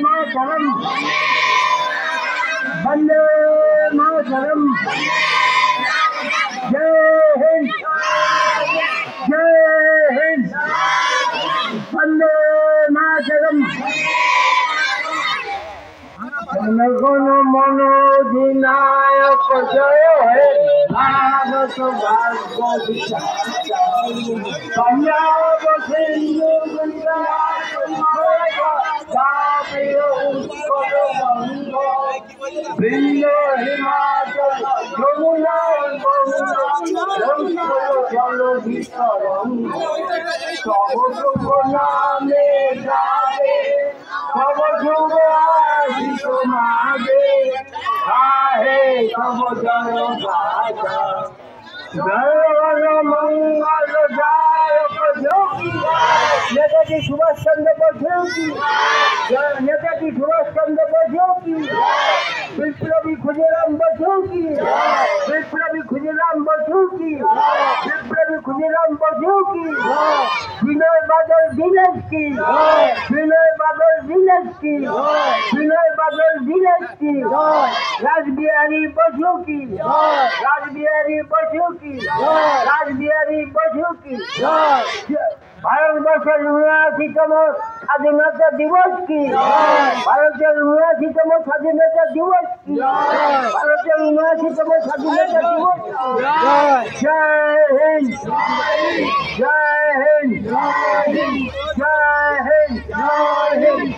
मातरम वंदे मातरम जय हिंद वंदे मातरम जन गण मन अधिनायक जय हे भारत भाग्य पंजाब सिंधु गुजरात बृंद हिमाचल यमुना जलधिकरण सब शुभ नामे गावे सब शुभ आशिष मागे गाहे सब जय गाथा जय मंगल दायक योगी नेताजी सुभाष चंद्र बोस की नेताजी सुभाष चंद्र बोस की विप्लवी खुदीराम बसु की विप्लवी खुदीराम बसु की विप्लवी खुदीराम बसु की विनय बादल दिनेश की विनय बादल दिनेश की विनय बादल दिनेश की राजबिहारी बसु की राजबिहारी बसु की राजबिहारी बसु की भारतवर्षের ৭৯তম স্বাধীনতা দিবস কি ভারতের ৭৯তম স্বাধীনতা দিবস কি ভারতের ৭৯তম স্বাধীনতা দিবস জয় হিন্দ জয় হিন্দ জয় হিন্দ জয় হিন্দ